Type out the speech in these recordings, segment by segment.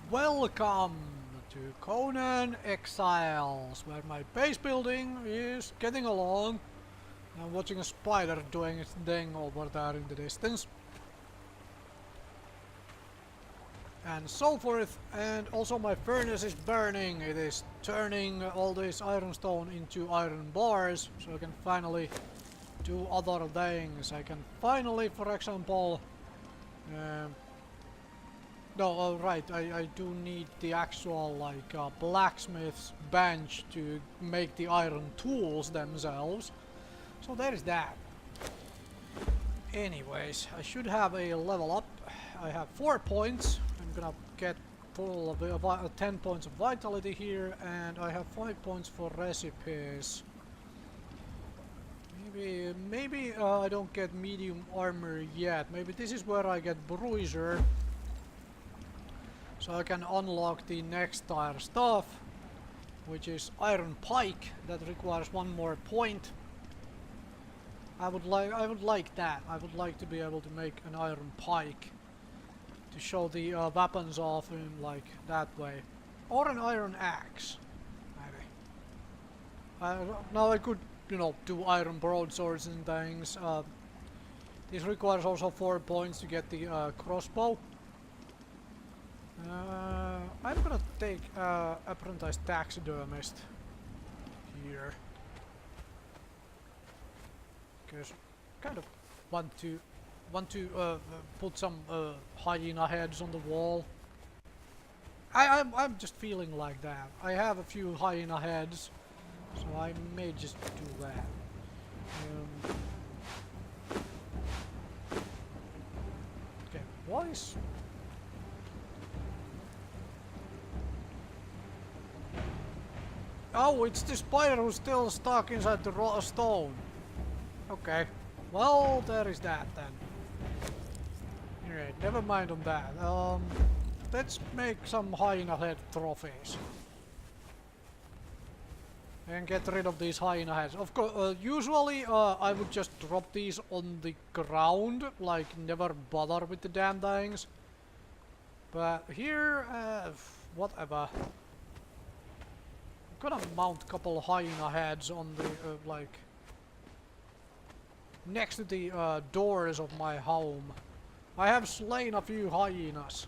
Welcome to Conan Exiles, where my base building is getting along. I'm watching a spider doing its thing over there in the distance. And so forth, and also my furnace is burning. It is turning all this ironstone into iron bars, so I can finally do other things. I can finally, for example, I do need the actual blacksmith's bench to make the iron tools themselves. So there is that. Anyways, I should have a level up. I have 4 points. I'm gonna get full of 10 points of vitality here, and I have 5 points for recipes. Maybe I don't get medium armor yet. Maybe this is where I get bruiser. So I can unlock the next tier stuff, which is iron pike. That requires 1 more point. I would like that. I would like to be able to make an iron pike to show the weapons off in like that way, or an iron axe, maybe. Now I could, you know, do iron broadswords and things. This requires also 4 points to get the crossbow. I'm gonna take apprentice taxidermist here, because kind of want to put some hyena heads on the wall. I'm just feeling like that. I have a few hyena heads, so I may just do that. Okay, what is? Oh, it's the spider who's still stuck inside the stone. Okay. Well, there is that then. Alright, never mind on that. Let's make some hyena head trophies. And get rid of these hyena heads. Of course, usually I would just drop these on the ground, like never bother with the damn things. But here, whatever. I'm gonna mount a couple of hyena heads on the, like, next to the doors of my home. I have slain a few hyenas.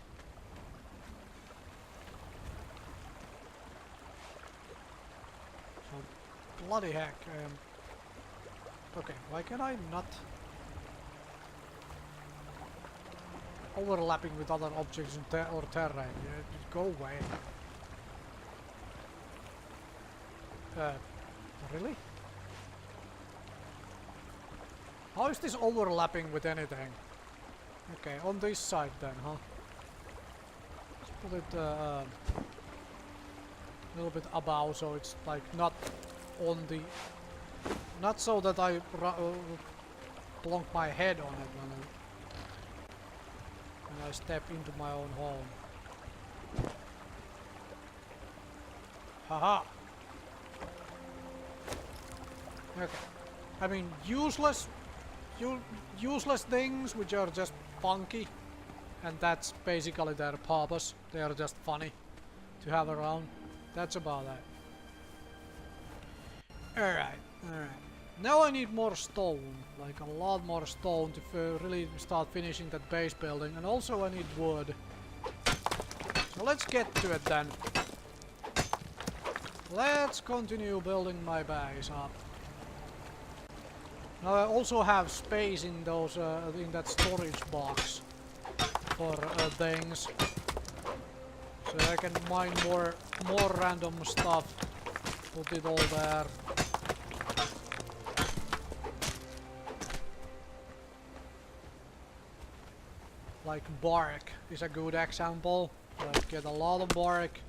So, bloody heck. Okay, why can I not overlapping with other objects in or terrain? Yeah, just go away. Really? How is this overlapping with anything? Okay, on this side then, huh? Let's put it a little bit above, so it's like not on the... Not so that I plonk my head on it when I step into my own home. Haha! Okay. I mean, useless things which are just funky, and that's basically their purpose. They are just funny to have around. That's about that. Alright. Now I need more stone, like a lot more stone to really start finishing that base building, and also I need wood. So let's get to it then. Let's continue building my base up. Now I also have space in those in that storage box for things, so I can mine more random stuff. Put it all there. Like bark is a good example. Like get a lot of bark,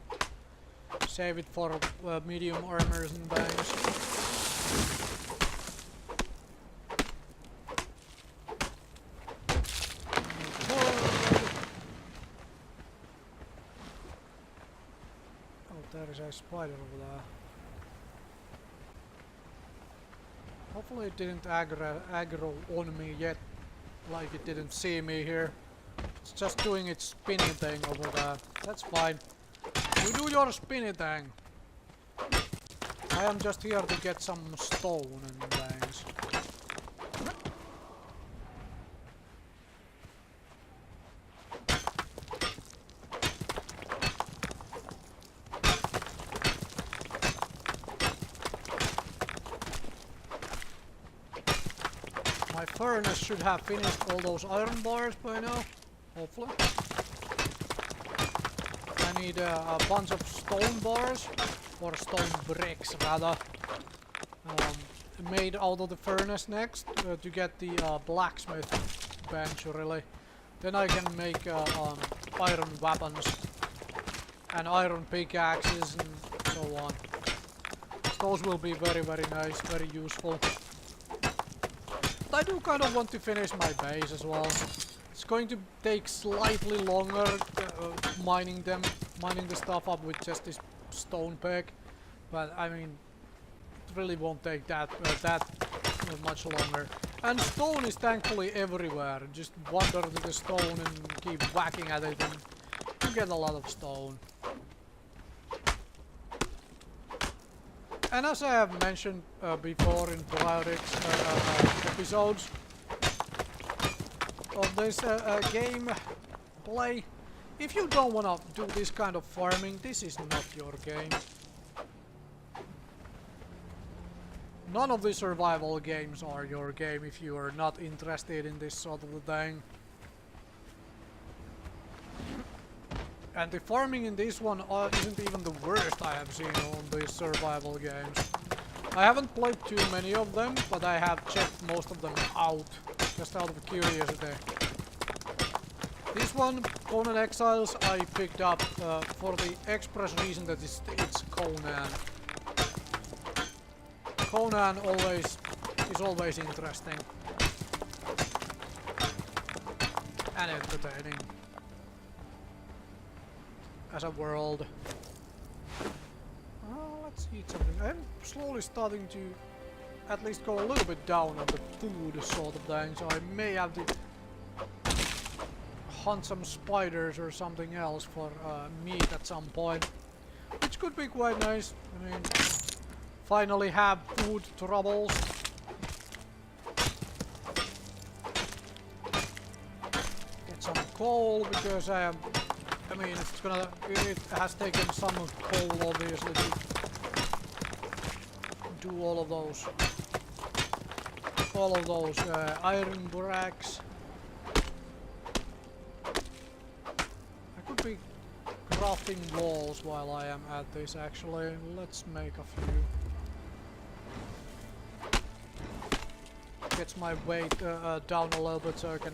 save it for medium armors and things. There is a spider over there. Hopefully it didn't aggro on me yet, like it didn't see me here. It's just doing its spinning thing over there. That's fine. You do your spinning thing. I am just here to get some stone and things. My furnace should have finished all those iron bars by now, hopefully. I need a bunch of stone bars, or stone bricks rather, made out of the furnace next to get the blacksmith bench really. Then I can make iron weapons and iron pickaxes and so on. Those will be very nice, very useful. But I do kind of want to finish my base as well. It's going to take slightly longer mining the stuff up with just this stone pick, but I mean, it really won't take that much longer. And stone is thankfully everywhere. Just wander to the stone and keep whacking at it, and you get a lot of stone. And as I have mentioned before in prior episodes of this game play, if you don't want to do this kind of farming, this is not your game. None of the survival games are your game if you are not interested in this sort of a thing. And the farming in this one isn't even the worst I have seen on these survival games. I haven't played too many of them, but I have checked most of them out, just out of curiosity. This one, Conan Exiles, I picked up for the express reason that it's Conan. Conan is always interesting and entertaining as a world. Let's eat something. I'm slowly starting to at least go a little bit down on the food sort of thing, so I may have to hunt some spiders or something else for meat at some point, which could be quite nice. I mean, finally have food troubles. Get some coal because I mean, it has taken some coal obviously to do all of those iron bricks. I could be crafting walls while I am at this actually. Let's make a few. Gets my weight down a little bit so I can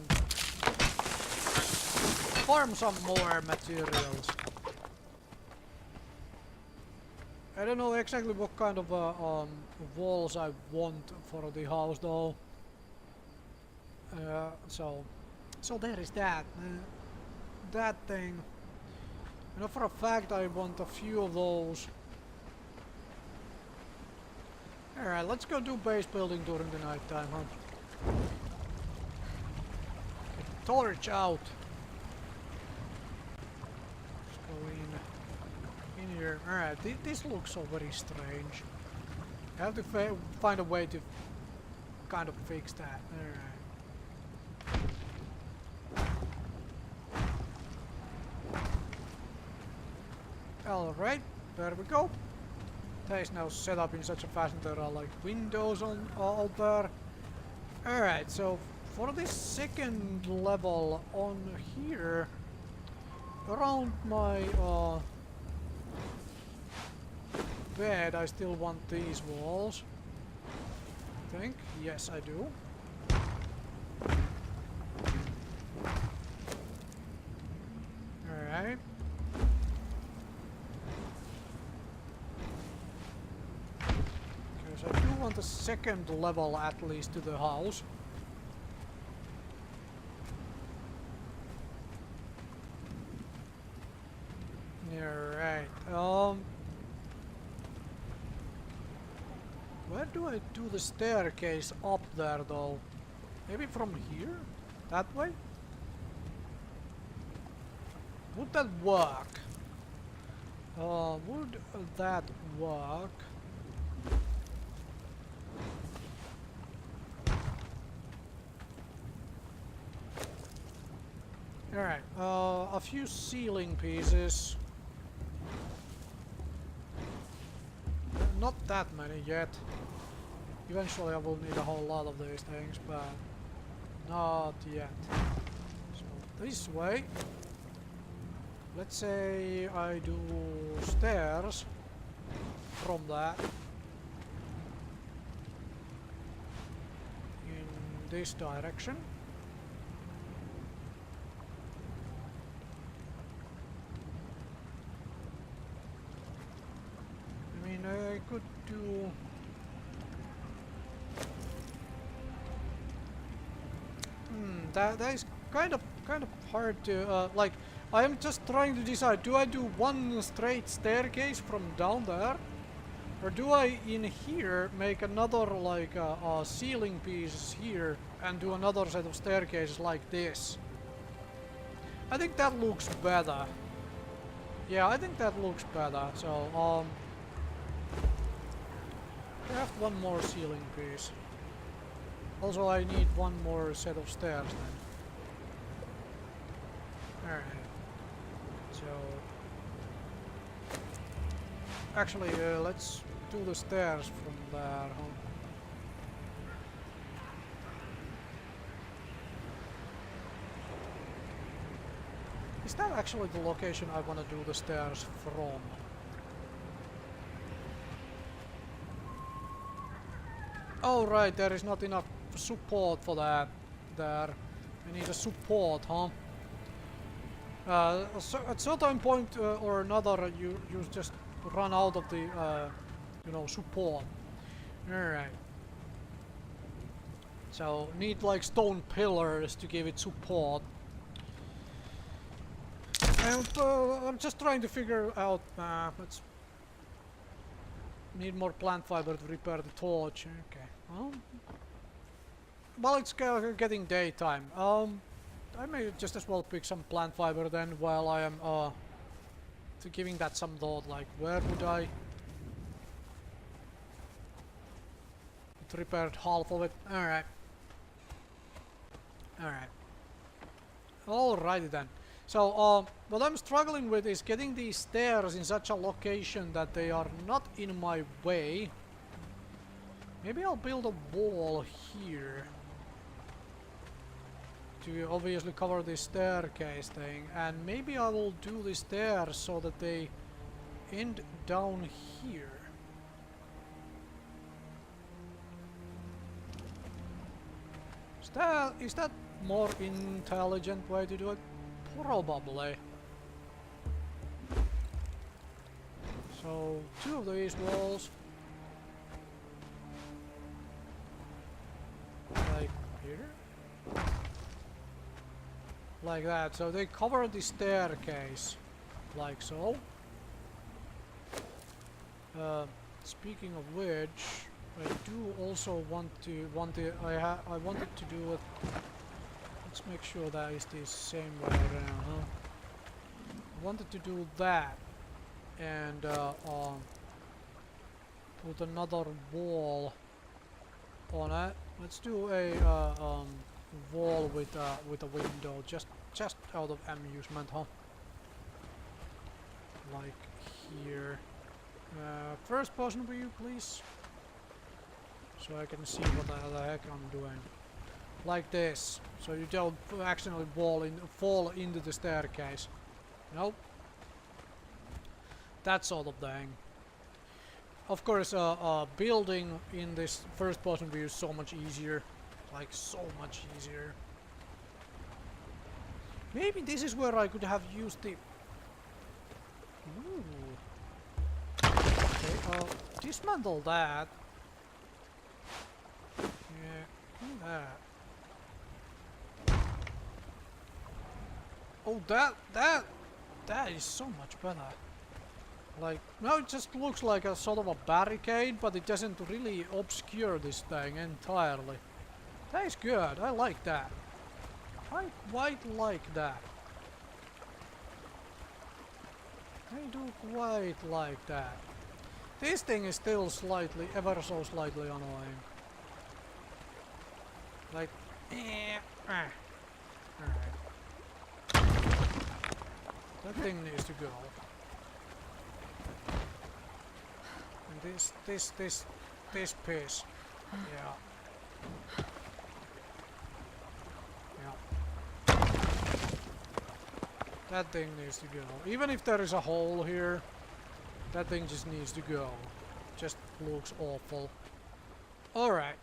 farm some more materials. I don't know exactly what kind of walls I want for the house though. So there is that. That thing. You know, for a fact I want a few of those. Alright, let's go do base building during the night time, huh? Torch out. Let's go in here. Alright, this looks so very strange. I have to find a way to kind of fix that. Alright, there we go. That is now set up in such a fashion there are like windows out there. Alright, so for this second level on here, around my bed, I still want these walls. I think. Yes, I do. Alright. I do want a second level at least to the house. Alright, where do I do the staircase up there though? Maybe from here? That way? Would that work? Would that work? Alright, a few ceiling pieces. Not that many yet. Eventually I will need a whole lot of these things, but not yet. So this way. Let's say I do stairs from that in this direction. I mean, I could do... that is kind of hard to like. I am just trying to decide, do I do one straight staircase from down there? Or do I, in here, make another, like, ceiling piece here and do another set of staircases like this? I think that looks better. Yeah, I think that looks better. So, craft one more ceiling piece. Also, I need one more set of stairs then. Alright. So, actually, let's do the stairs from there. Huh? Is that actually the location I want to do the stairs from? Oh right, there is not enough support for that there. I need a support, huh? So at certain point or another, you just run out of the, you know, support. Alright. So, need like stone pillars to give it support. And I'm just trying to figure out, let's... Need more plant fiber to repair the torch. Okay. Well, it's getting daytime. I may just as well pick some plant fiber then while I am giving that some thought, like where would I... It repaired half of it. Alright. Alright. Alrighty then. So, what I'm struggling with is getting these stairs in such a location that they are not in my way. Maybe I'll build a wall here to obviously cover this staircase thing, and maybe I will do the stairs so that they end down here. Is that more intelligent way to do it? Probably. So, 2 of these walls. Like here. Like that. So they cover the staircase. Like so. Speaking of which, I do also want I wanted to do it. Let's make sure that is the same way around, huh? I wanted to do that and put another wall on it. Let's do a wall with a window, just out of amusement, huh? Like here. First person view, please, so I can see what the heck I'm doing. Like this, so you don't accidentally fall into the staircase. Nope. That sort of thing. Of course, building in this first-person view is so much easier. Like, so much easier. Maybe this is where I could have used the... Ooh. Okay, dismantle that. Yeah, do that. Oh, that is so much better. Like, now it just looks like a sort of a barricade, but it doesn't really obscure this thing entirely. That is good, I like that. I quite like that. doesn't do quite like that. This thing is still slightly, ever so slightly annoying. Like, alright. That thing needs to go. And this piece. Yeah. That thing needs to go. Even if there is a hole here, that thing just needs to go. Just looks awful. Alright.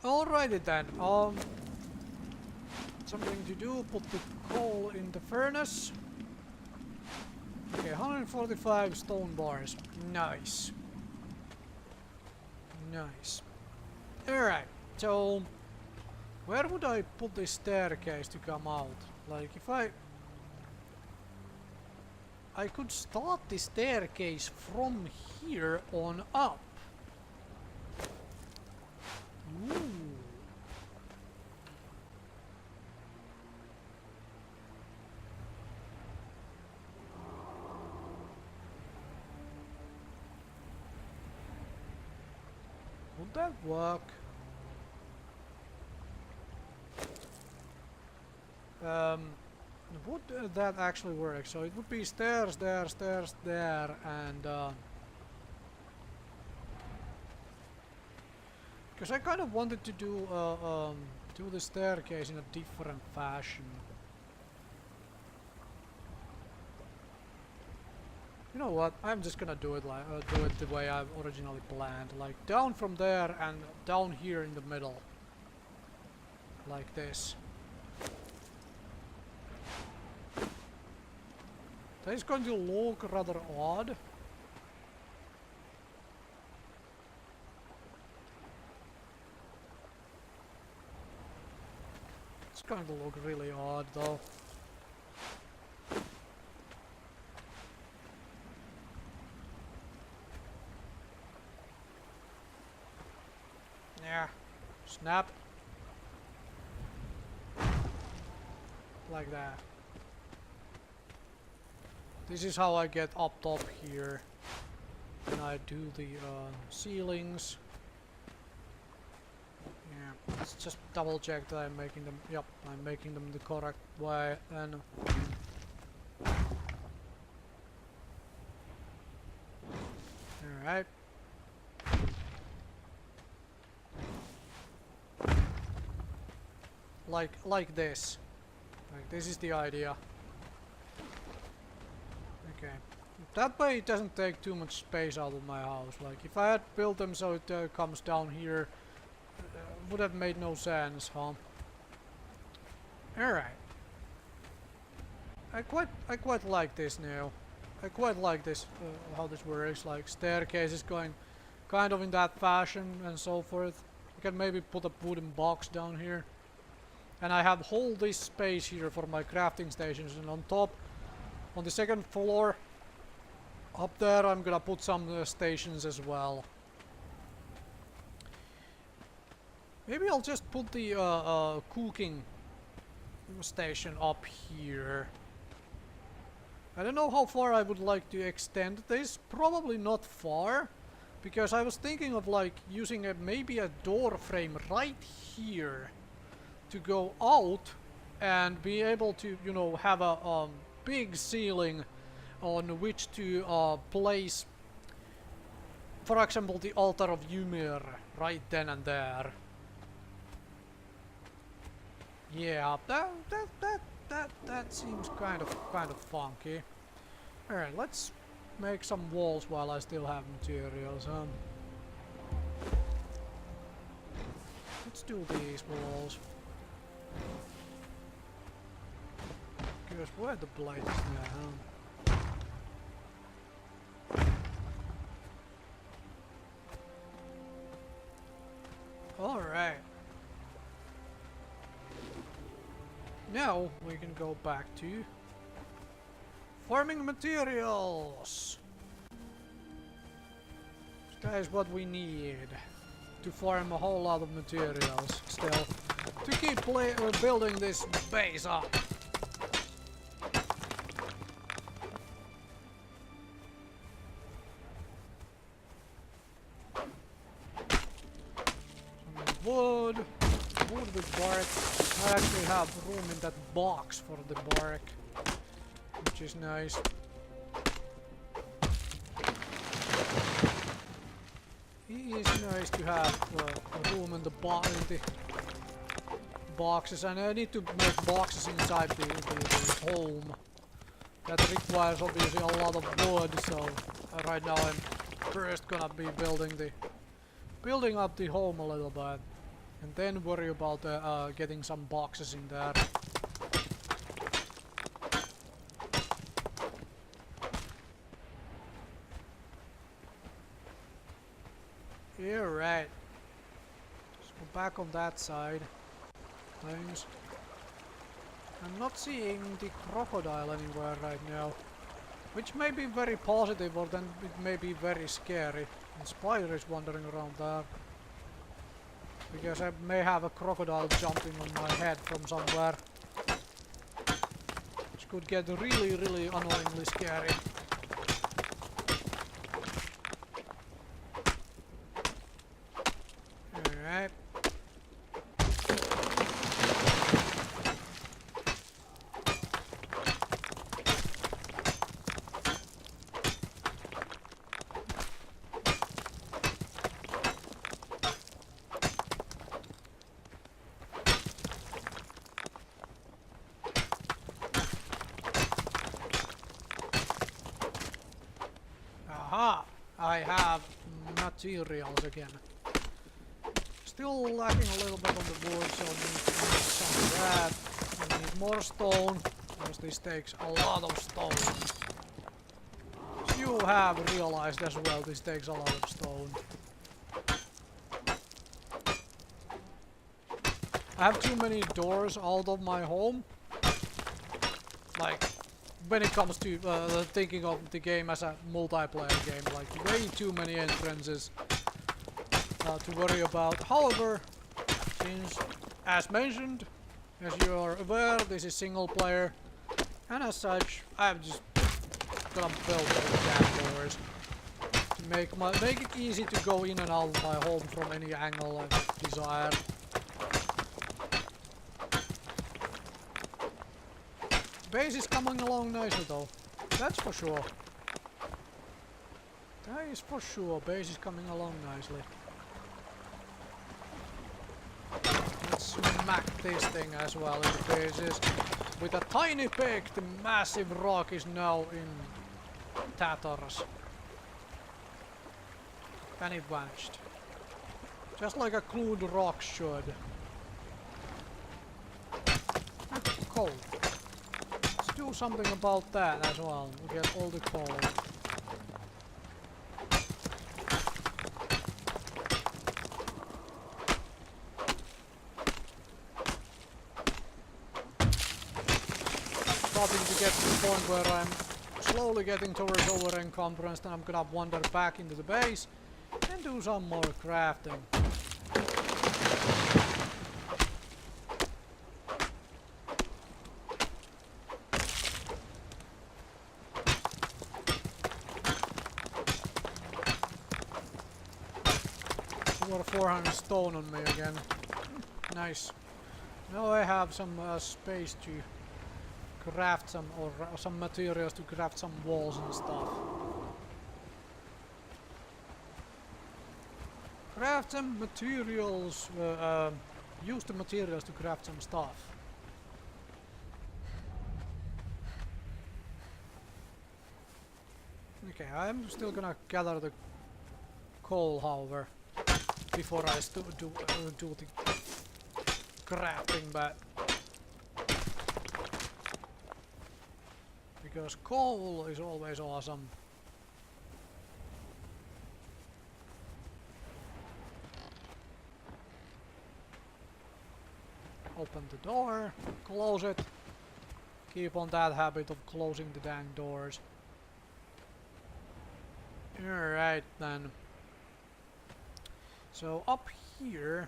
Alrighty then. Something to do, put the coal in the furnace. Okay, 145 stone bars. Nice. Nice. Alright, so where would I put this staircase to come out? Like if I could start the staircase from here on up. Ooh. Would that work? Would that actually work? So it would be stairs there, stairs there, and because I kind of wanted to do the staircase in a different fashion. You know what? I'm just gonna do it like do it the way I originally planned, like down from there and down here in the middle, like this. That is going to look rather odd. It's going to look really odd though. Yeah. Snap. Like that. This is how I get up top here. And I do the ceilings. Yeah, let's just double check that I'm making them. Yep, I'm making them the correct way. And alright. Like this. Like this is the idea. Okay. That way it doesn't take too much space out of my house. Like if I had built them so it comes down here, would have made no sense, huh? Alright. I quite like this now. I quite like this, how this works. Like staircases going kind of in that fashion and so forth. You can maybe put a wooden box down here. And I have whole this space here for my crafting stations, and on top, on the second floor, up there I'm gonna put some stations as well. Maybe I'll just put the cooking station up here. I don't know how far I would like to extend this. Probably not far, because I was thinking of like using maybe a door frame right here to go out and be able to, you know, have a big ceiling on which to place, for example, the altar of Ymir right then and there. Yeah, that seems kind of funky. All right, let's make some walls while I still have materials. Let's do these walls. Curious where the blade is now. Alright. Now we can go back to farming materials. That is what we need to farm a whole lot of materials still. To keep building this base up. wood. Wood with bark. I actually have room in that box for the bark, which is nice. It is nice to have room in the boxes, and I need to make boxes inside the home. That requires obviously a lot of wood, so right now I'm first gonna be building up the home a little bit, and then worry about getting some boxes in there. Yeah, right. Let's go back on that side. Things. I'm not seeing the crocodile anywhere right now, which may be very positive, or then it may be very scary. The spider is wandering around there, because I may have a crocodile jumping on my head from somewhere, which could get really, really annoyingly scary. Alright. Aha! I have materials again. Still lacking a little bit on the wood, so I need to make some of that. I need more stone, because this takes a lot of stone. As you have realized as well, this takes a lot of stone. I have too many doors out of my home. Like, when it comes to thinking of the game as a multiplayer game, like way too many entrances to worry about. However, since, as mentioned, as you are aware, this is single player, and as such, I'm just gonna build all the damn doors to make it easy to go in and out of my home from any angle I desire. Base is coming along nicely though, that's for sure. That is for sure, base is coming along nicely. Let's smack this thing as well in the bases. With a tiny peg, the massive rock is now in tatters. And it vanished. Just like a glued rock should. Coal. Do something about that as well. We get all the coal. Starting to get to the point where I'm slowly getting towards over encumbrance, then I'm gonna wander back into the base and do some more crafting. Over 400 stone on me again. Nice. Now I have some space to craft some, or some materials to craft some walls and stuff. Craft some materials, use the materials to craft some stuff. Okay, I'm still gonna gather the coal, however, before I do the crafting, but because coal is always awesome. Open the door, close it. Keep on that habit of closing the dang doors. Alright then. So up here,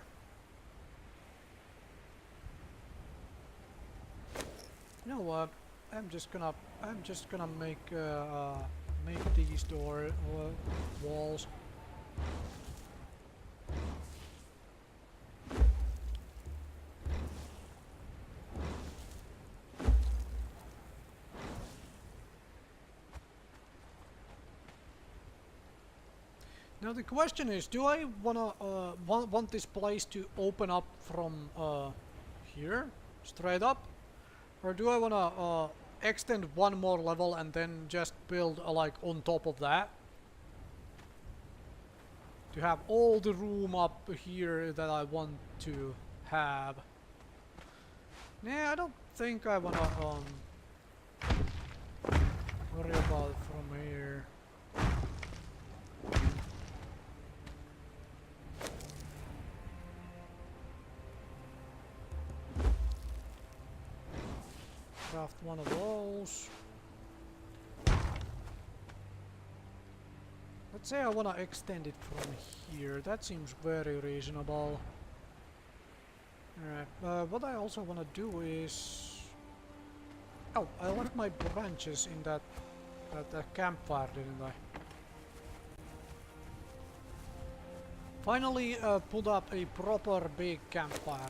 you know what? I'm just gonna make these walls. Now the question is, do I wanna want this place to open up from here, straight up, or do I wanna extend one more level and then just build like on top of that? To have all the room up here that I want to have. Nah, I don't think I wanna worry about it from here. Craft one of those. Let's say I want to extend it from here. That seems very reasonable. Alright, what I also want to do is... Oh, I left my branches in that campfire, didn't I? Finally put up a proper big campfire.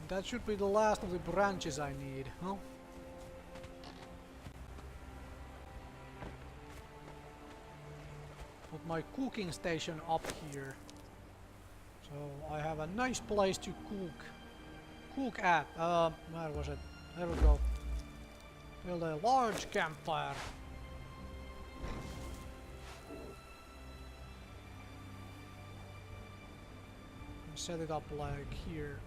That should be the last of the branches I need, huh? Put my cooking station up here. So I have a nice place to cook at. Where was it? There we go. Build a large campfire. And set it up like here.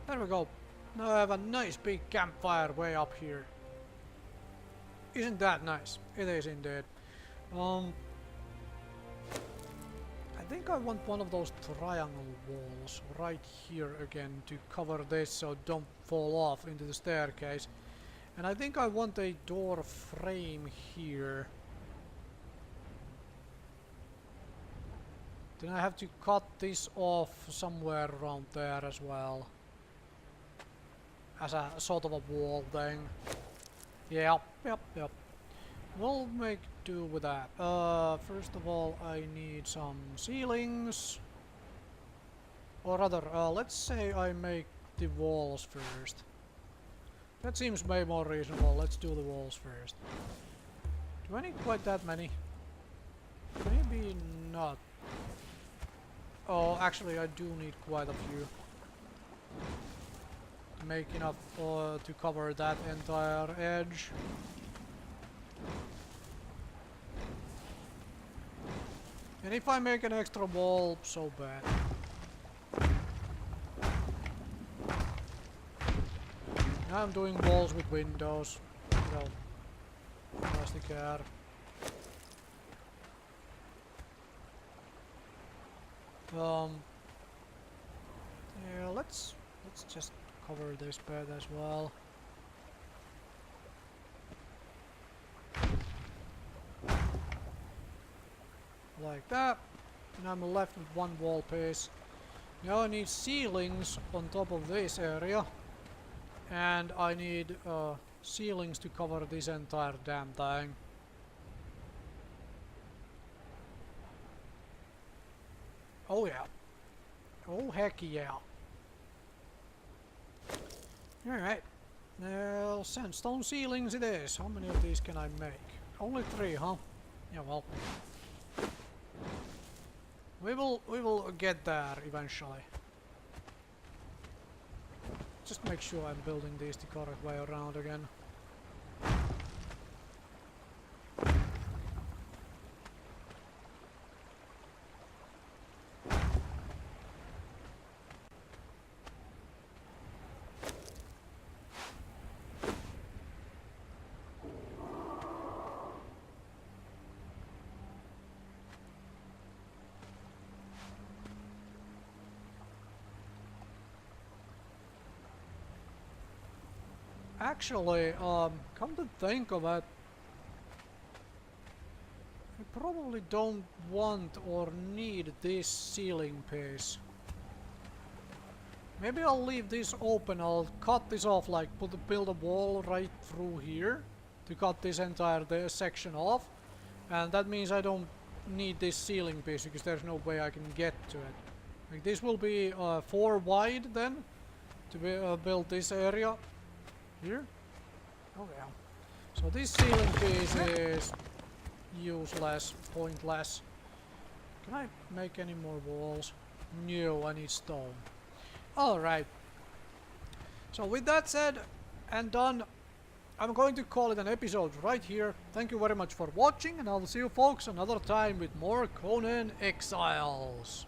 There we go. Now I have a nice big campfire way up here. Isn't that nice? It is indeed. I think I want one of those triangle walls right here again to cover this so don't fall off into the staircase. And I think I want a door frame here. Then I have to cut this off somewhere around there as well. As a sort of a wall thing. Yep. We'll make do with that. First of all, I need some ceilings. Or rather, let's say I make the walls first. That seems way more reasonable. Let's do the walls first. Do I need quite that many? Maybe not. Oh, actually I do need quite a few. Make enough to cover that entire edge. And if I make an extra wall, so bad. Now I'm doing walls with windows. You know, plastic air. Yeah, let's just cover this bed as well. Like that. And I'm left with one wall piece. Now I need ceilings on top of this area. And I need ceilings to cover this entire damn thing. Oh yeah. Oh heck yeah. Alright. Now sandstone ceilings it is. How many of these can I make? Only 3, huh? Yeah, well. We will get there eventually. Just make sure I'm building these the correct way around again. Actually, come to think of it, I probably don't want or need this ceiling piece. Maybe I'll leave this open. I'll cut this off, like build a wall right through here to cut this entire section off, and that means I don't need this ceiling piece because there's no way I can get to it. Like this will be 4 wide then to be, build this area here. Oh yeah. So this ceiling piece is useless, pointless. Can I make any more walls? No, I need stone. Alright. So with that said and done, I'm going to call it an episode right here. Thank you very much for watching, and I'll see you folks another time with more Conan Exiles.